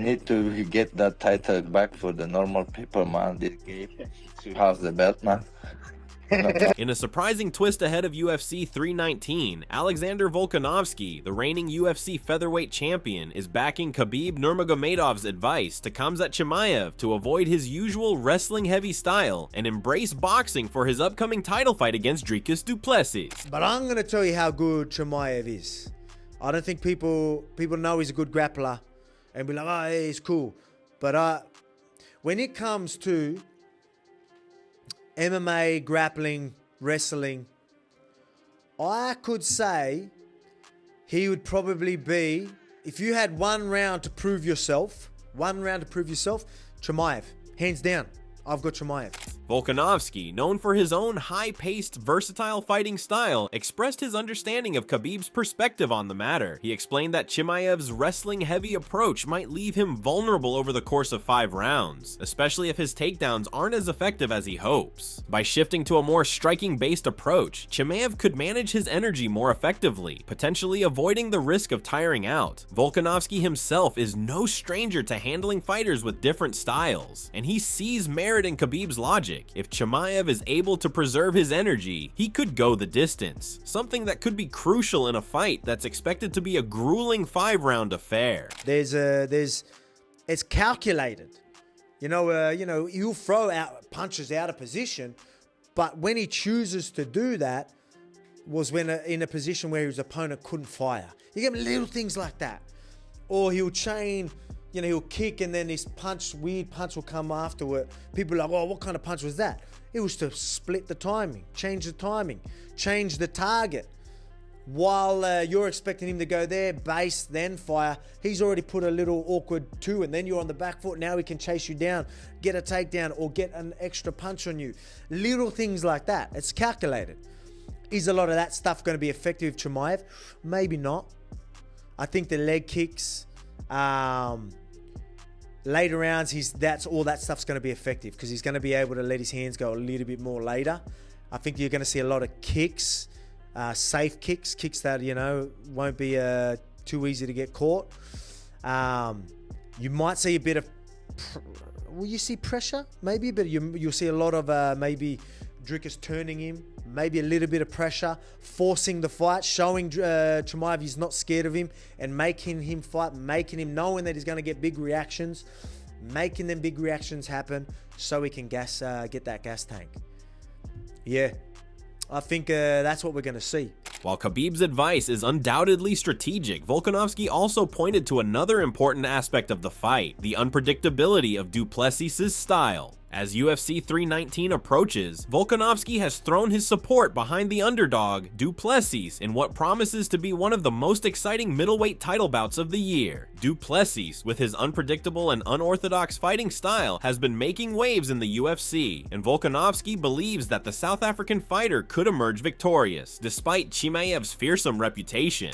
need to get that title back for the normal people, man. They gave to have the belt, man. In a surprising twist ahead of UFC 319, Alexander Volkanovski, the reigning UFC featherweight champion, is backing Khabib Nurmagomedov's advice to Khamzat Chimaev to avoid his usual wrestling-heavy style and embrace boxing for his upcoming title fight against Dricus du Plessis. But I'm going to tell you how good Chimaev is. I don't think people know he's a good grappler and be like, oh, hey, he's cool. But when it comes to MMA, grappling, wrestling, I could say he would probably be, if you had one round to prove yourself, Chimaev, hands down. I've got Chimaev. Volkanovski, known for his own high-paced, versatile fighting style, expressed his understanding of Khabib's perspective on the matter. He explained that Chimaev's wrestling-heavy approach might leave him vulnerable over the course of 5 rounds, especially if his takedowns aren't as effective as he hopes. By shifting to a more striking-based approach, Chimaev could manage his energy more effectively, potentially avoiding the risk of tiring out. Volkanovski himself is no stranger to handling fighters with different styles, and he sees merit in Khabib's logic. If Chimaev is able to preserve his energy, he could go the distance, something that could be crucial in a fight that's expected to be a grueling 5-round affair. It's calculated. He'll throw out punches out of position, but when he chooses to do that was when in a position where his opponent couldn't fire. You get little things like that. Or he'll chain, he'll kick and then this weird punch will come afterward. People are like, oh, what kind of punch was that? It was to split the timing, change the target. While you're expecting him to go there, base, then fire, he's already put a little awkward 2 and then you're on the back foot. Now he can chase you down, get a takedown or get an extra punch on you. Little things like that. It's calculated. Is a lot of that stuff going to be effective with Chimaev? Maybe not. I think the leg kicks, later rounds, that's all that stuff's going to be effective because he's going to be able to let his hands go a little bit more later. I think you're going to see a lot of kicks, safe kicks that, won't be too easy to get caught. You might see a bit of, will you see pressure? Maybe, but you'll see a lot of maybe Dricus turning him, maybe a little bit of pressure, forcing the fight, showing Chimaev he's not scared of him and making him fight, making him knowing that he's going to get big reactions, making them big reactions happen so he can get that gas tank. Yeah, I think that's what we're going to see. While Khabib's advice is undoubtedly strategic, Volkanovski also pointed to another important aspect of the fight, the unpredictability of du Plessis' style. As UFC 319 approaches, Volkanovski has thrown his support behind the underdog, du Plessis, in what promises to be one of the most exciting middleweight title bouts of the year. Du Plessis, with his unpredictable and unorthodox fighting style, has been making waves in the UFC, and Volkanovski believes that the South African fighter could emerge victorious, despite Chimaev's fearsome reputation.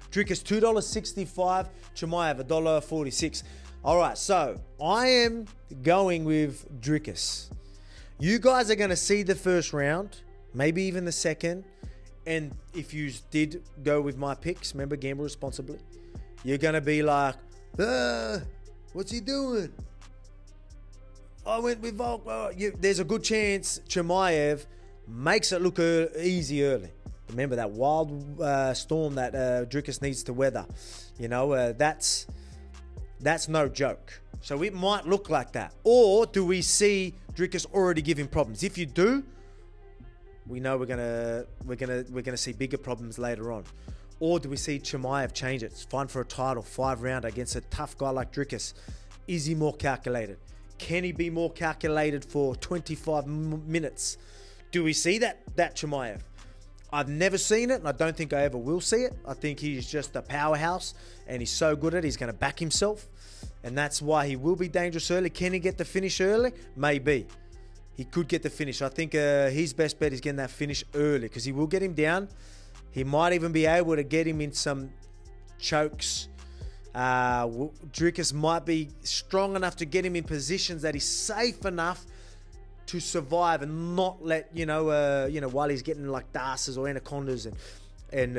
Dricus $2.65, Chimaev $1.46. All right, so I am going with Dricus. You guys are going to see the first round, maybe even the second. And if you did go with my picks, remember, gamble responsibly. You're going to be like, what's he doing? I went with Volk. There's a good chance Chimaev makes it look easy early. Remember that wild storm that Dricus needs to weather. That's no joke. So it might look like that. Or do we see Dricus already giving problems? If you do, we know we're gonna see bigger problems later on. Or do we see Chimaev change it? Find for a title, 5-rounder against a tough guy like Dricus. Is he more calculated? Can he be more calculated for 25 minutes? Do we see that Chimaev? I've never seen it, and I don't think I ever will see it. I think he's just a powerhouse, and he's so good at it, he's going to back himself, and that's why he will be dangerous early. Can he get the finish early? Maybe. He could get the finish. I think his best bet is getting that finish early, because he will get him down. He might even be able to get him in some chokes. Dricus might be strong enough to get him in positions that he's safe enough to survive and not let, while he's getting like dasses or anacondas and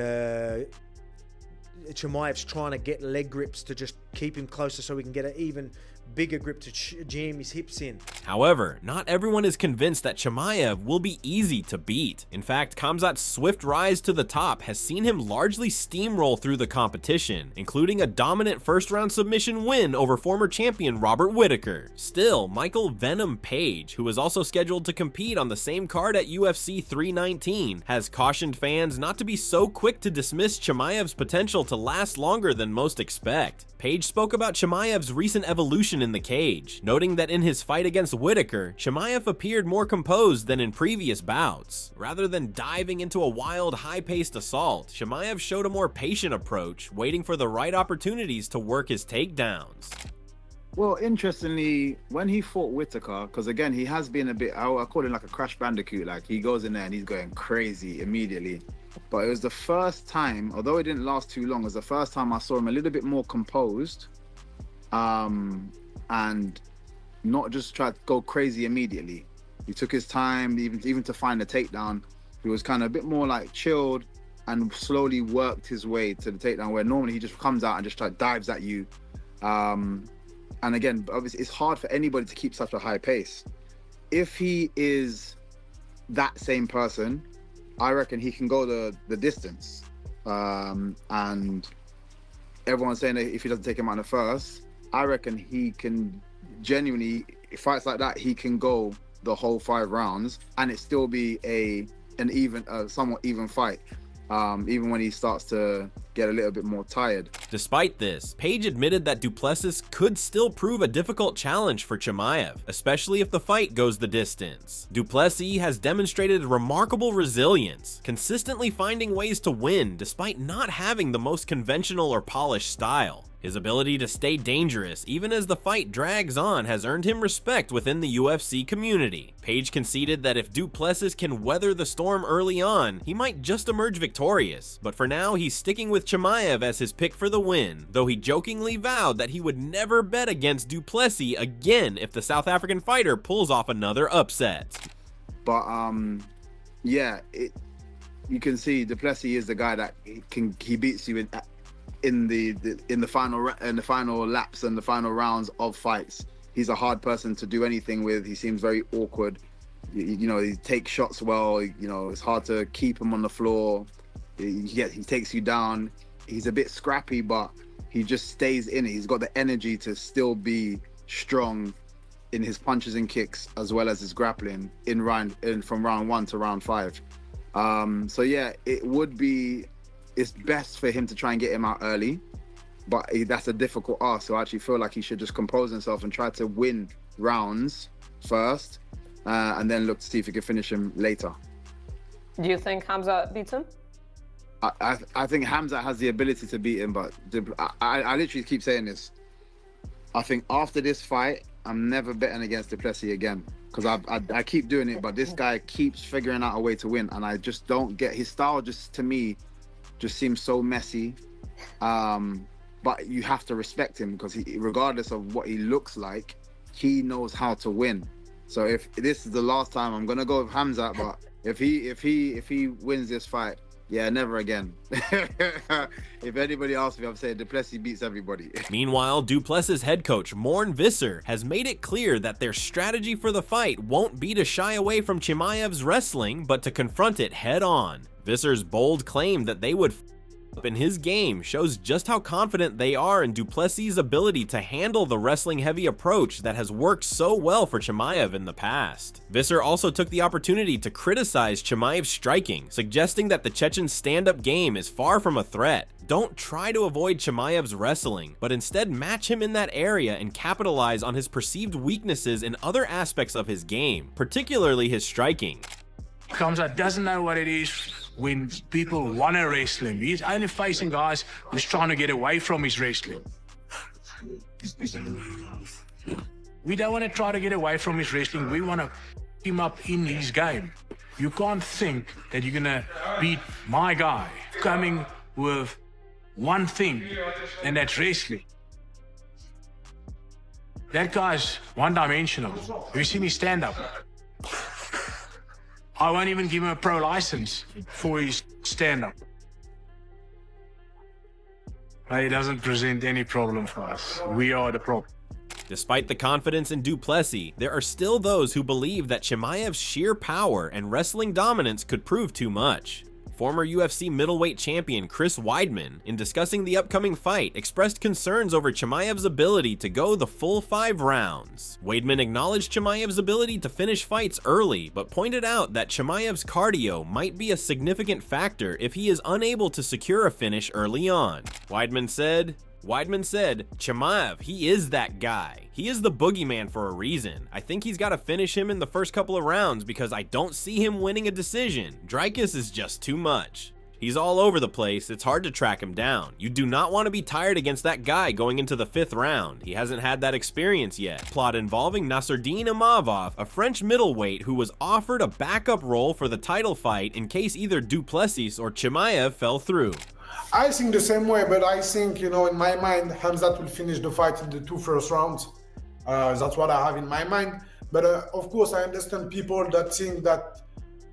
Chimaev's trying to get leg grips to just keep him closer so we can get an even bigger grip to jam his hips in. However, not everyone is convinced that Chimaev will be easy to beat. In fact, Khamzat's swift rise to the top has seen him largely steamroll through the competition, including a dominant first-round submission win over former champion Robert Whittaker. Still, Michael "Venom" Paige, who is also scheduled to compete on the same card at UFC 319, has cautioned fans not to be so quick to dismiss Chimaev's potential to last longer than most expect. Paige spoke about Chimaev's recent evolution in the cage, noting that in his fight against Whittaker, Chimaev appeared more composed than in previous bouts. Rather than diving into a wild, high-paced assault, Chimaev showed a more patient approach, waiting for the right opportunities to work his takedowns. Well, interestingly, when he fought Whittaker, because again, he has been a bit, I call him like a Crash Bandicoot, like he goes in there and he's going crazy immediately. But it was the first time, although it didn't last too long, it was the first time I saw him a little bit more composed and not just try to go crazy immediately. He took his time, even to find the takedown. He was kind of a bit more like chilled and slowly worked his way to the takedown, where normally he just comes out and just dives at you. And again, obviously, it's hard for anybody to keep such a high pace. If he is that same person, I reckon he can go the distance. And everyone's saying that if he doesn't take him out in the first, I reckon he can genuinely, fights like that, he can go the whole 5 rounds and it still be an even, somewhat even fight. Even when he starts to get a little bit more tired. Despite this, Paige admitted that Duplessis could still prove a difficult challenge for Chimaev, especially if the fight goes the distance. Duplessis has demonstrated remarkable resilience, consistently finding ways to win despite not having the most conventional or polished style. His ability to stay dangerous even as the fight drags on has earned him respect within the UFC community. Paige conceded that if Duplessis can weather the storm early on, he might just emerge victorious, but for now he's sticking with Chimaev as his pick for the win, though he jokingly vowed that he would never bet against Duplessis again if the South African fighter pulls off another upset. But yeah, you can see Duplessis is the guy that he beats you in the final laps and the final rounds of fights. He's a hard person to do anything with. He seems very awkward. You know, he takes shots well. You know, it's hard to keep him on the floor. He takes you down. He's a bit scrappy, but he just stays in it. He's got the energy to still be strong in his punches and kicks as well as his grappling from round 1 to round 5. So yeah, it's best for him to try and get him out early, but that's a difficult ask. So I actually feel like he should just compose himself and try to win rounds first, and then look to see if he can finish him later. Do you think Khamzat beats him? I think Khamzat has the ability to beat him, but I literally keep saying this. I think after this fight, I'm never betting against Plessis again, because I keep doing it, but this guy keeps figuring out a way to win, and I just don't get his style. Just to me, just seems so messy. But you have to respect him, because regardless of what he looks like, he knows how to win. So if this is the last time, I'm gonna go with Khamzat, but if he wins this fight, yeah, never again. If anybody asks me, I'm saying Duplessis beats everybody. Meanwhile, Duplessis head coach Mourn Visser has made it clear that their strategy for the fight won't be to shy away from Chimaev's wrestling, but to confront it head on. Visser's bold claim that they would up in his game shows just how confident they are in Duplessis' ability to handle the wrestling-heavy approach that has worked so well for Chimaev in the past. Visser also took the opportunity to criticize Chimaev's striking, suggesting that the Chechen's stand-up game is far from a threat. Don't try to avoid Chimaev's wrestling, but instead match him in that area and capitalize on his perceived weaknesses in other aspects of his game, particularly his striking. Khamzat doesn't know what it is when people want to wrestle him. He's only facing guys who's trying to get away from his wrestling. We don't want to try to get away from his wrestling. We want to keep him up in his game. You can't think that you're going to beat my guy coming with one thing, and that's wrestling. That guy's one-dimensional. Have you seen his stand-up? I won't even give him a pro license for his stand-up. It doesn't present any problem for us. We are the problem. Despite the confidence in Plessis, there are still those who believe that Chimaev's sheer power and wrestling dominance could prove too much. Former UFC middleweight champion Chris Weidman, in discussing the upcoming fight, expressed concerns over Chimaev's ability to go the full 5 rounds. Weidman acknowledged Chimaev's ability to finish fights early, but pointed out that Chimaev's cardio might be a significant factor if he is unable to secure a finish early on. Weidman said, Chimayv, he is that guy. He is the boogeyman for a reason. I think he's got to finish him in the first couple of rounds because I don't see him winning a decision. Dricus is just too much. He's all over the place, it's hard to track him down. You do not want to be tired against that guy going into the 5th round. He hasn't had that experience yet. Plot involving Nasruddin Imavov, a French middleweight who was offered a backup role for the title fight in case either Plessis or Chimaev fell through. I think the same way, but I think, in my mind, Khamzat will finish the fight in the 2 first rounds. That's what I have in my mind. But of course, I understand people that think that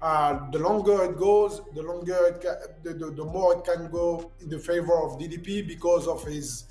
the longer it goes, the more it can go in the favor of DDP because of his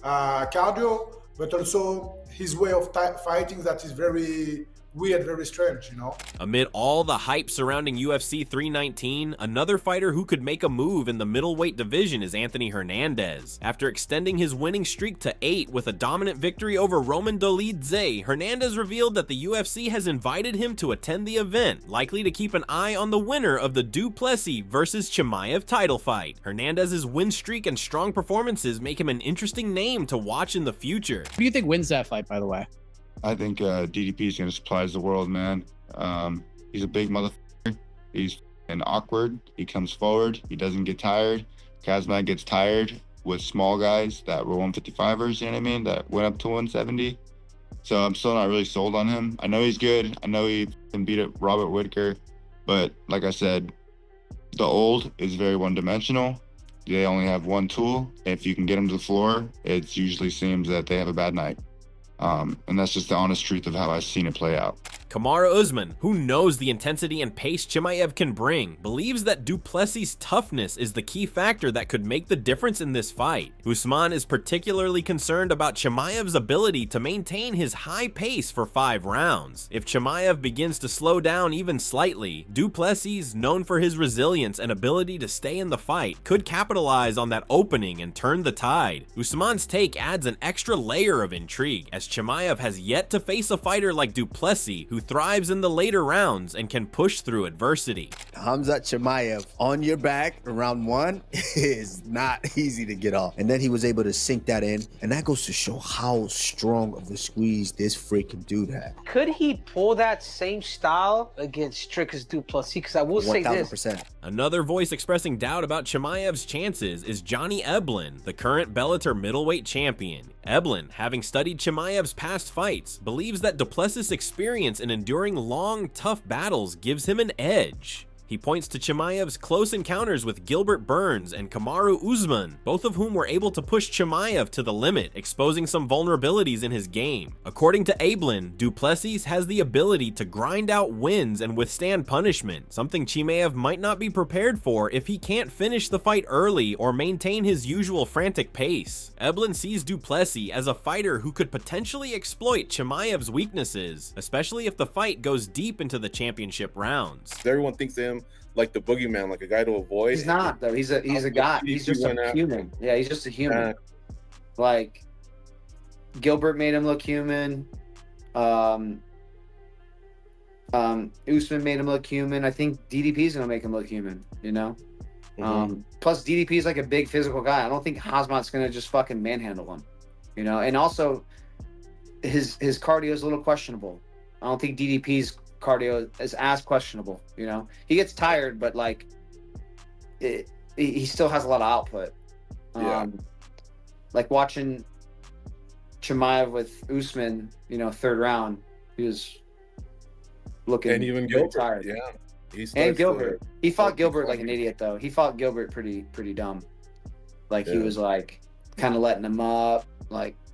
cardio, but also his way of fighting that is very weird, very strange, Amid all the hype surrounding UFC 319, another fighter who could make a move in the middleweight division is Anthony Hernandez. After extending his winning streak to 8 with a dominant victory over Roman Dolidze, Hernandez revealed that the UFC has invited him to attend the event, likely to keep an eye on the winner of the Plessis versus Chimaev title fight. Hernandez's win streak and strong performances make him an interesting name to watch in the future. Who do you think wins that fight, by the way? I think DDP is going to surprise the world, man. He's a big motherfucker. He's awkward. He comes forward. He doesn't get tired. Khamzat gets tired with small guys that were 155ers, you know what I mean, that went up to 170. So I'm still not really sold on him. I know he's good. I know he can beat up Robert Whitaker. But like I said, the old is very one-dimensional. They only have one tool. If you can get them to the floor, it usually seems that they have a bad night. And that's just the honest truth of how I've seen it play out. Kamaru Usman, who knows the intensity and pace Chimaev can bring, believes that Plessis' toughness is the key factor that could make the difference in this fight. Usman is particularly concerned about Chimaev's ability to maintain his high pace for 5 rounds. If Chimaev begins to slow down even slightly, Plessis, known for his resilience and ability to stay in the fight, could capitalize on that opening and turn the tide. Usman's take adds an extra layer of intrigue, as Chimaev has yet to face a fighter like Plessis, who thrives in the later rounds and can push through adversity. Khamzat Chimaev on your back in round 1 is not easy to get off. And then he was able to sink that in. And that goes to show how strong of a squeeze this freaking dude had. Could he pull that same style against Dricus Plessis? Because I will say this. 1000%. Another voice expressing doubt about Chimaev's chances is Johnny Evelyn, the current Bellator middleweight champion. Evelyn, having studied Chimaev's past fights, believes that Plessis' experience in enduring long, tough battles gives him an edge. He points to Chimaev's close encounters with Gilbert Burns and Kamaru Usman, both of whom were able to push Chimaev to the limit, exposing some vulnerabilities in his game. According to Evelyn, Plessis has the ability to grind out wins and withstand punishment, something Chimaev might not be prepared for if he can't finish the fight early or maintain his usual frantic pace. Evelyn sees Plessis as a fighter who could potentially exploit Chimaev's weaknesses, especially if the fight goes deep into the championship rounds. Everyone thinks of him like the boogeyman, like a guy to avoid. He's not, though. He's a guy. He's just a human. Yeah, he's just a human. Like, Gilbert made him look human. Usman made him look human. I think DDP's gonna make him look human, Plus, DDP is like a big physical guy. I don't think Khamzat's gonna just fucking manhandle him, And also, his cardio is a little questionable. I don't think DDP's cardio is as questionable. He gets tired, but he still has a lot of output. Like watching Chimaev with Usman, 3rd round, he was looking and even really Gilbert, tired. And Gilbert, he fought Gilbert like an idiot though. He fought Gilbert pretty dumb. He was kind of letting him up.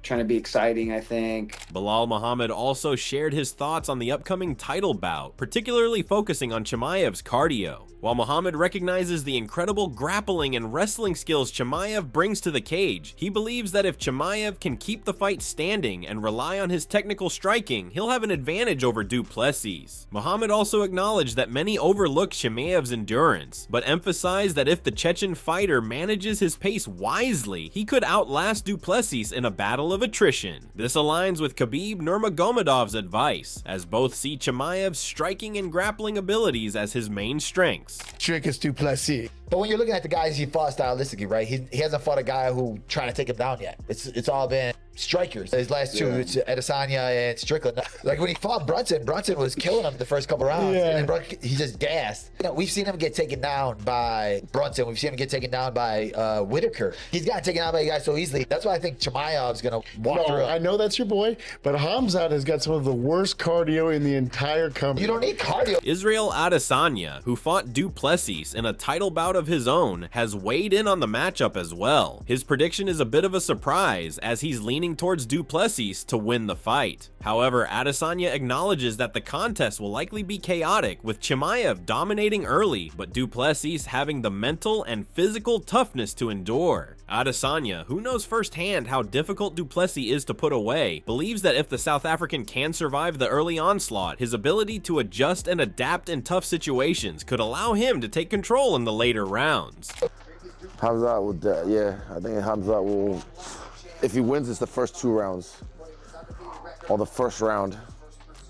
trying to be exciting, I think. Bal Muhammad also shared his thoughts on the upcoming title bout, particularly focusing on Chimaev's cardio. While Muhammad recognizes the incredible grappling and wrestling skills Chimaev brings to the cage, he believes that if Chimaev can keep the fight standing and rely on his technical striking, he'll have an advantage over Du Plessis. Muhammad also acknowledged that many overlook Chimaev's endurance, but emphasized that if the Chechen fighter manages his pace wisely, he could outlast Du Plessis in a battle of attrition. This aligns with Khabib Nurmagomedov's advice, as both see Chimaev's striking and grappling abilities as his main strengths. Dricus Du Plessis. But when you're looking at the guys he fought stylistically, right? He hasn't fought a guy who trying to take him down yet. It's all been strikers. His last two, it's Adesanya and Strickland. Like when he fought Brunson was killing him the first couple rounds. And then he just gassed. You know, we've seen him get taken down by Brunson. We've seen him get taken down by Whitaker. He's gotten taken out by you guys so easily. That's why I think Chimaev's gonna walk through. I know that's your boy, but Khamzat has got some of the worst cardio in the entire company. You don't need cardio. Israel Adesanya, who fought Du Plessis in a title bout of his own, has weighed in on the matchup as well. His prediction is a bit of a surprise, as he's leaning towards Du Plessis to win the fight. However, Adesanya acknowledges that the contest will likely be chaotic, with Chimaev dominating early, but Du Plessis having the mental and physical toughness to endure. Adesanya, who knows firsthand how difficult Du Plessis is to put away, believes that if the South African can survive the early onslaught, his ability to adjust and adapt in tough situations could allow him to take control in the later rounds. Khamzat will, yeah, I think Khamzat will, if he wins, it's the first 2 rounds, or the first round.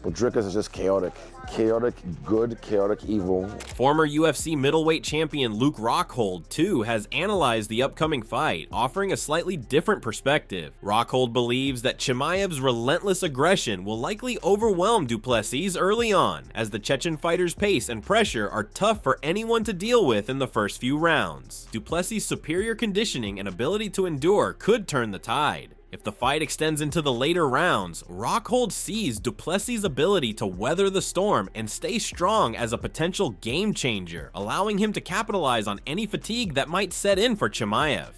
But Dricus is just chaotic. Chaotic good, chaotic evil. Former UFC middleweight champion Luke Rockhold, too, has analyzed the upcoming fight, offering a slightly different perspective. Rockhold believes that Chimaev's relentless aggression will likely overwhelm Du Plessis early on, as the Chechen fighter's pace and pressure are tough for anyone to deal with in the first few rounds. Du Plessis' superior conditioning and ability to endure could turn the tide. If the fight extends into the later rounds, Rockhold sees Du Plessis' ability to weather the storm and stay strong as a potential game changer, allowing him to capitalize on any fatigue that might set in for Chimaev.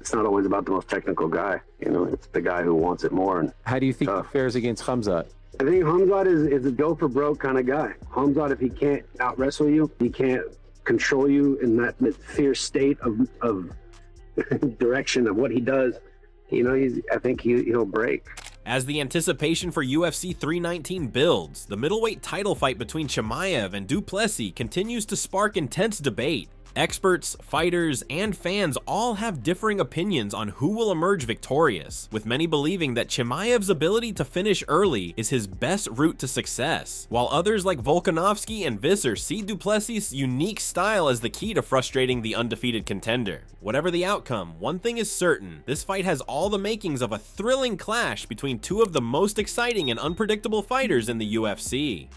It's not always about the most technical guy, you know, it's the guy who wants it more. And how do you think he fares against Khamzat? I think Khamzat is a go for broke kind of guy. Khamzat, if he can't out wrestle you, he can't control you in that fierce state of direction of what he does. You know, I think he'll break. As the anticipation for UFC 319 builds, the middleweight title fight between Chimaev and Du Plessis continues to spark intense debate. Experts, fighters, and fans all have differing opinions on who will emerge victorious, with many believing that Chimaev's ability to finish early is his best route to success, while others like Volkanovski and Visser see Du Plessis' unique style as the key to frustrating the undefeated contender. Whatever the outcome, one thing is certain: this fight has all the makings of a thrilling clash between two of the most exciting and unpredictable fighters in the UFC.